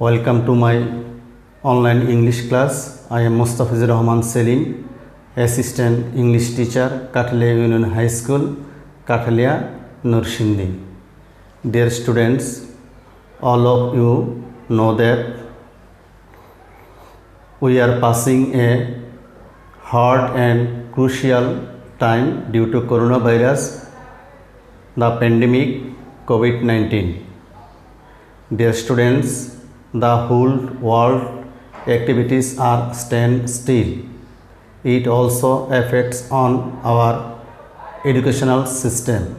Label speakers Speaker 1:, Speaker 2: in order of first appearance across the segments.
Speaker 1: Welcome to my online English class. I am Mustafizur Rahman Selim, Assistant English Teacher, Kathalia Union High School, Kathalia, Nursindi. Dear students, all of you know that we are passing a hard and crucial time due to coronavirus, the pandemic COVID-19. Dear students, the whole world activities are stand still. It also affects on our educational system.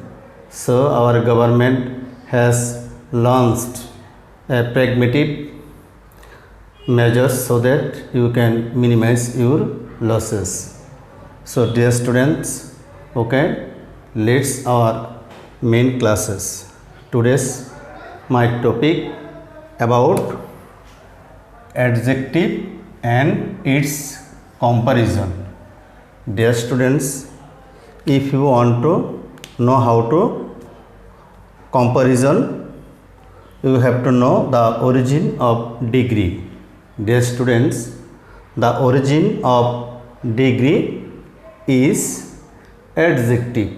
Speaker 1: So our government has launched a pragmatic measures so that you can minimize your losses. So dear students, okay, let's our main classes. Today's my topic about adjective and its comparison. Dear students, if you want to know how to comparison, you have to know the origin of degree. Dear students, the origin of degree is adjective.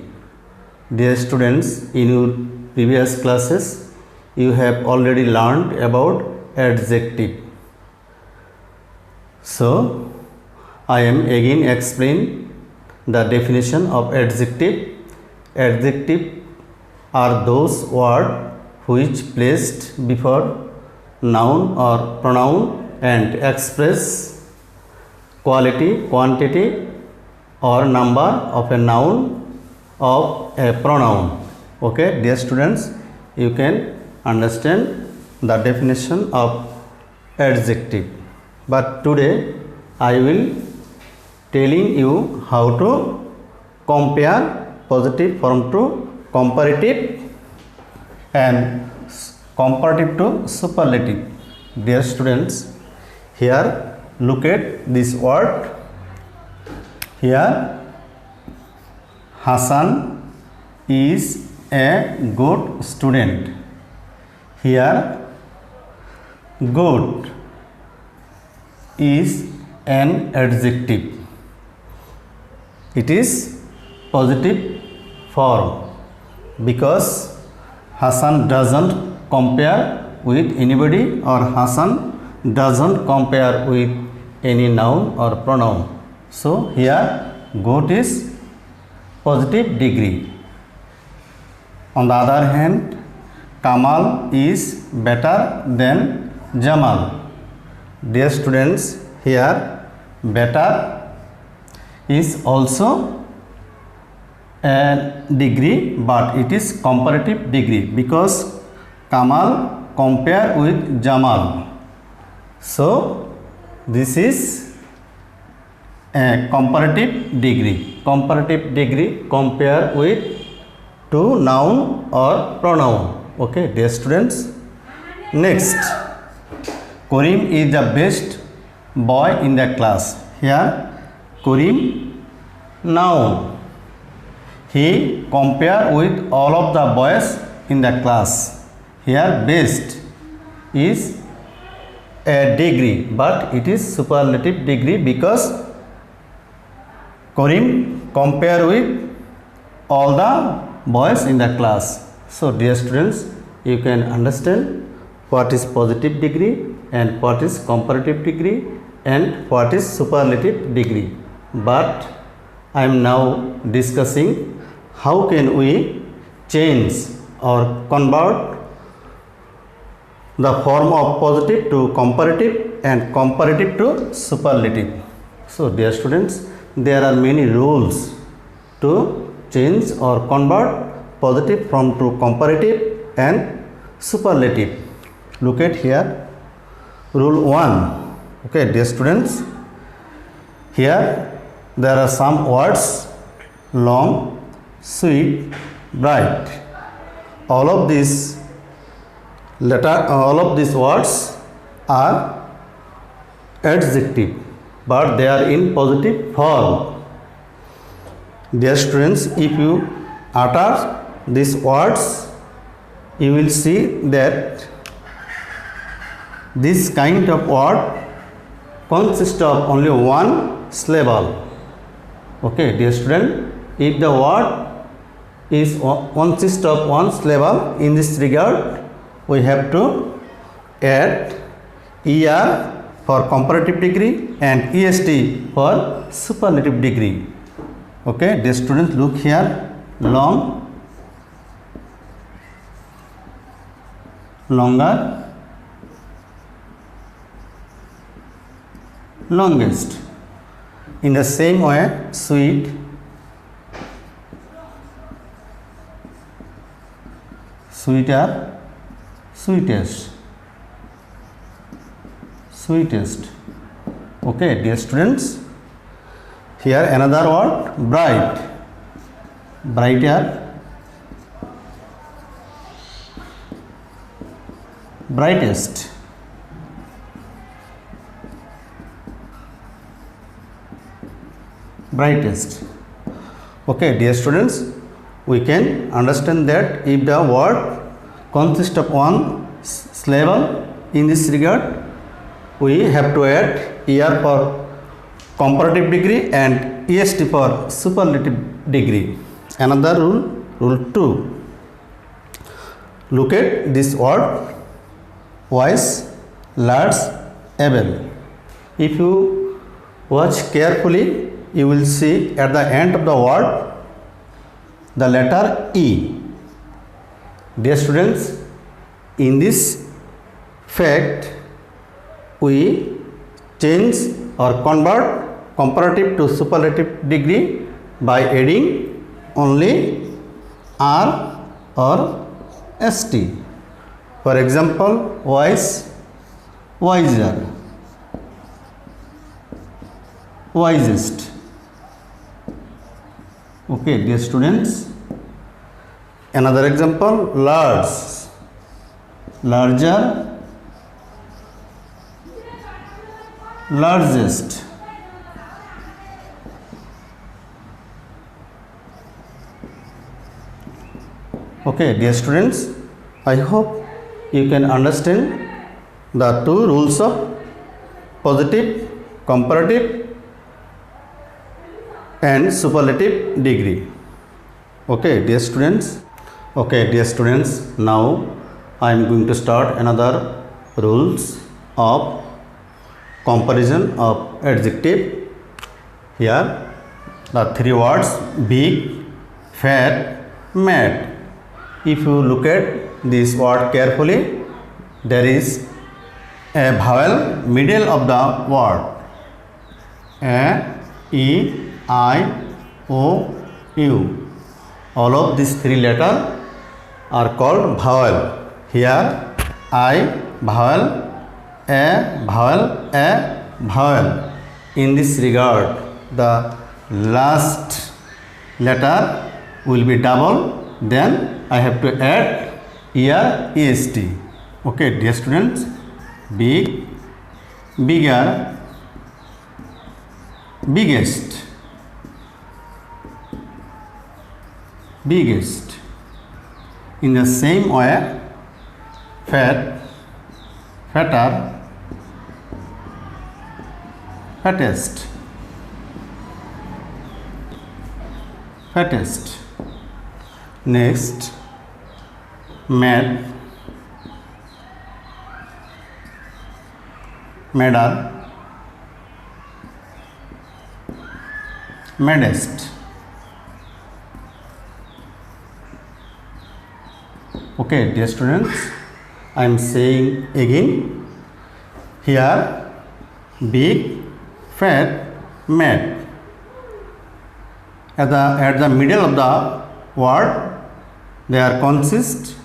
Speaker 1: Dear students, in your previous classes, you have already learned about adjective. So, I am again explain the definition of adjective. Adjective are those words which placed before noun or pronoun and express quality, quantity or number of a noun of a pronoun. Okay, dear students, you can understand the definition of adjective. But today I will telling you how to compare positive form to comparative and comparative to superlative. Dear students, here look at this word. Here Hassan is a good student. Here good is an adjective. It is positive form because Hassan doesn't compare with anybody or Hassan doesn't compare with any noun or pronoun. So here good is positive degree. On the other hand, Kamal is better than Jamal. Dear students, here better is also a degree, but it is comparative degree because Kamal compare with Jamal. So this is a comparative degree. Comparative degree compare with to noun or pronoun. Okay, dear students. Next, Karim is the best boy in the class. Here, Karim noun. He compare with all of the boys in the class. Here, best is a degree, but it is superlative degree because Karim compare with all the boys in the class. So dear students, you can understand what is positive degree and what is comparative degree and what is superlative degree. But I am now discussing how can we change or convert the form of positive to comparative and comparative to superlative. So dear students, there are many rules to change or convert positive form to comparative and superlative. Look at here, rule 1. Okay, dear students, here there are some words: long, sweet, bright. All of these words are adjective, but they are in positive form. Dear students, if you utter these words, you will see that this kind of word consists of only one syllable. Okay, dear student, if the word is consists of one syllable, in this regard we have to add er for comparative degree and est for superlative degree. Okay, dear students, look here, long, longer, longest. In the same way, sweet, sweeter, sweetest, sweetest. Okay, dear students, here another word, bright, brighter, brightest, brightest. Okay, dear students, we can understand that if the word consists of one syllable, in this regard we have to add er for comparative degree and est for superlative degree. Another rule, rule 2. Look at this word, wise, large, able. If you watch carefully, you will see at the end of the word the letter E. Dear students, in this fact we change or convert comparative to superlative degree by adding only R or ST. For example, wise, wiser, wisest. Okay, dear students, another example, large, larger, largest. Okay, dear students, I hope you can understand the two rules of positive, comparative and superlative degree. Okay, dear students. Okay, dear students, now I am going to start another rules of comparison of adjective. Here the three words, big, fat, mad. If you look at this word carefully, there is a vowel middle of the word. A, E, I, O, U. All of these three letters are called vowel. Here I vowel, A vowel, A vowel. In this regard, the last letter will be double. Then I have to add er, est. Okay, dear students, big, bigger, biggest, biggest. In the same way, fat, fatter, fattest, fattest. Next, mad, madder, maddest. Okay, dear students, I am saying again, here big, fat, mad. At the middle of the word there consist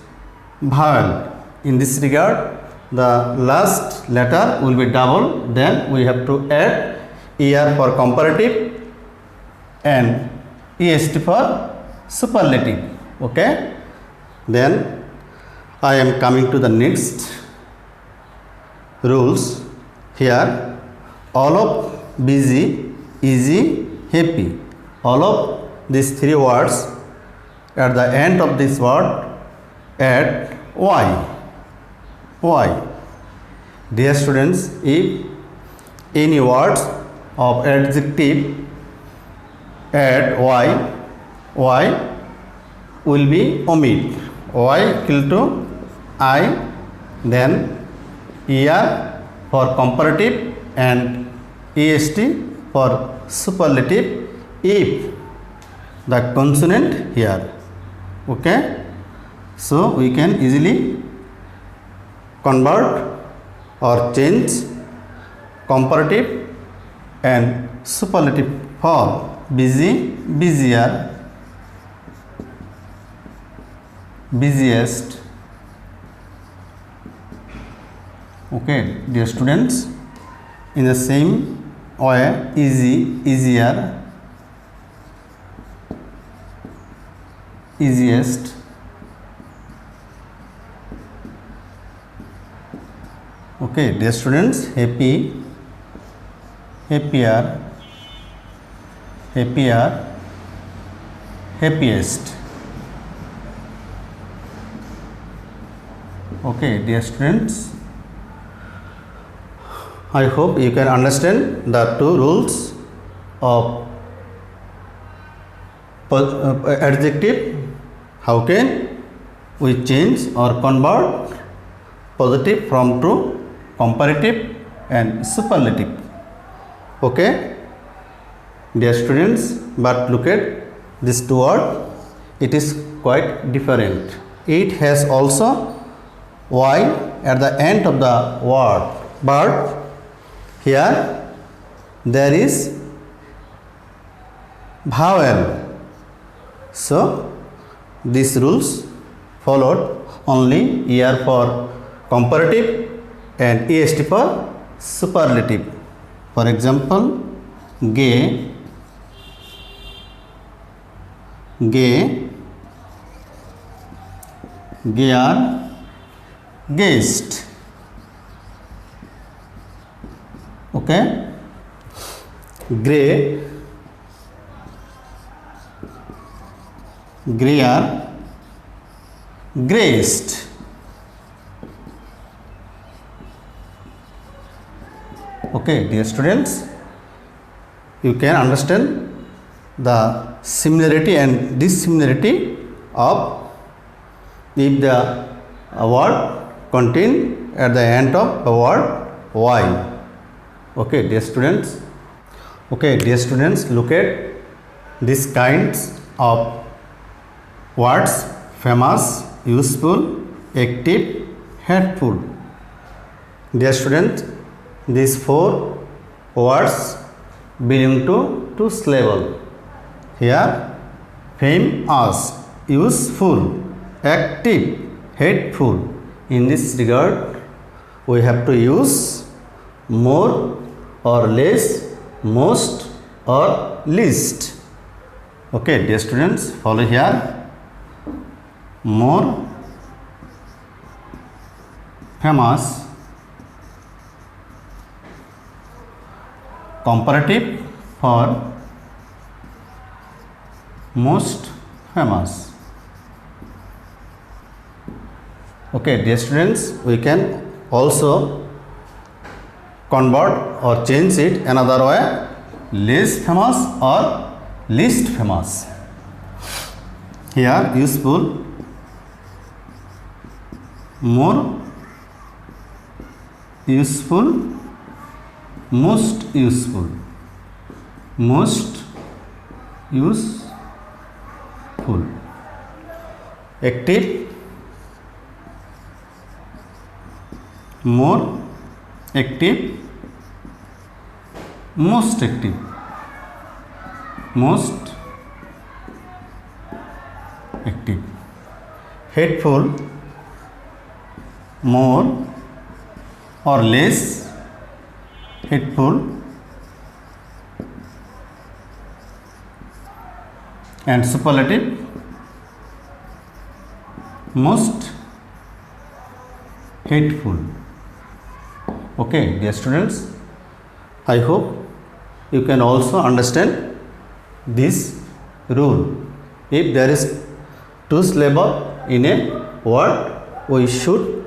Speaker 1: vowel. In this regard, the last letter will be double. Then we have to add er for comparative and est for superlative. Okay, then I am coming to the next rules. Here all of busy, easy, happy, all of these three words, at the end of this word add y. Dear students, if any words of adjective add y will be omit. Y equal to I, then er for comparative and est for superlative if the consonant here. Okay, so we can easily convert or change comparative and superlative for busy, busier, busiest. Okay, dear students, in the same way, easy, easier, easiest. Okay, dear students, happy, happier, happier, happiest. Okay, dear students, I hope you can understand the two rules of adjective. How can we change or convert positive from to comparative and superlative? Okay, dear students, but look at this two word, it is quite different. It has also y at the end of the word, but here there is vowel. So these rules followed only er for comparative and est for superlative. For example, gay, gay, gayer, gayest. Okay, gray, grayer, grayest. Okay, dear students, you can understand the similarity and dissimilarity of if the word contain at the end of the word y. Okay, dear students. Okay, dear students, look at these kinds of words: famous, useful, active, helpful. Dear students, these four words belong to two syllables. Here, famous, useful, active, helpful. In this regard, we have to use more or less, most or least. Okay, dear students, follow here. More, famous, comparative for most famous. Okay, dear students, we can also convert or change it another way: less famous or least famous. Here, useful, more useful, most useful, most useful, active, more active, most active, most active, helpful, more or less helpful, and superlative, most hateful. Okay, dear students, I hope you can also understand this rule. If there is two syllables in a word, we should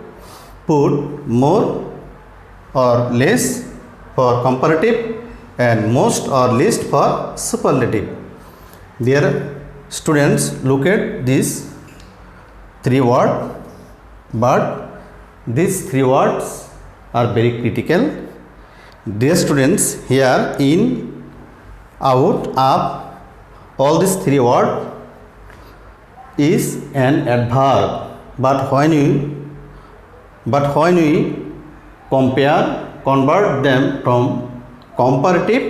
Speaker 1: put more or less for comparative, and most or least for superlative. Dear students, look at these three words, but these three words are very critical. Dear students, here in, out, up, all these three words is an adverb, but when we convert them from comparative,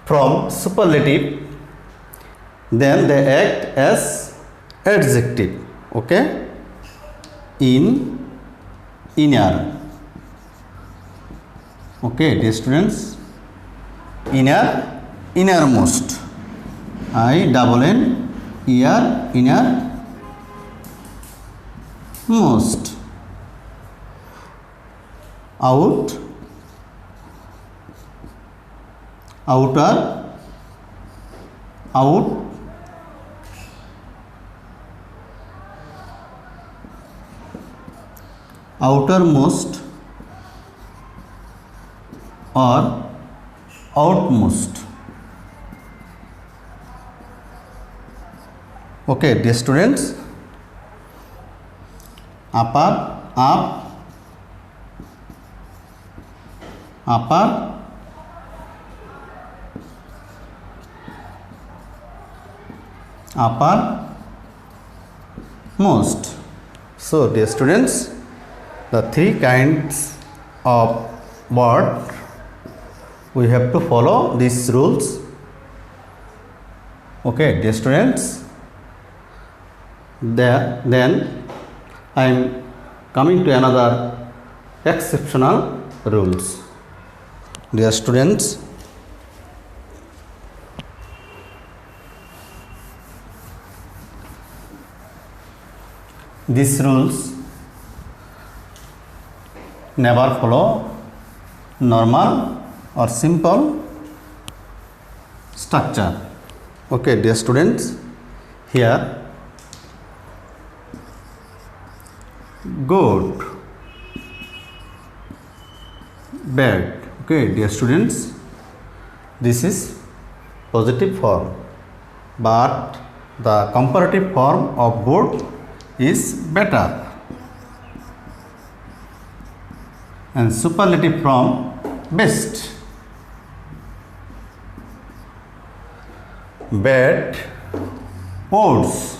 Speaker 1: from superlative, then they act as adjective. Okay, in, inner. Okay, dear students, inner, innermost, INN ER, innermost. Out, outer, out, outermost or outmost. Okay, dear students, upper, up, upper, uppermost. So, dear students, the three kinds of word, we have to follow these rules. Okay, dear students, then I am coming to another exceptional rules. Dear students, these rules never follow normal or simple structure. Okay, dear students, here good, bad. Okay, dear students, this is positive form, but the comparative form of good is better, and superlative form best. Bad, worse,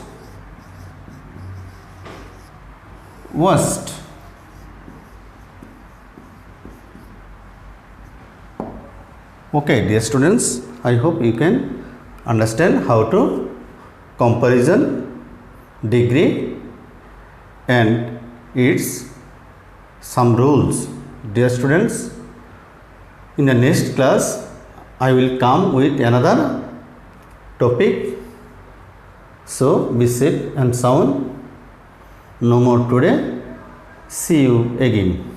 Speaker 1: worst. Okay, dear students, I hope you can understand how to comparison degree and its some rules. Dear students, in the next class I will come with another topic. So be safe and sound. No more today. See you again.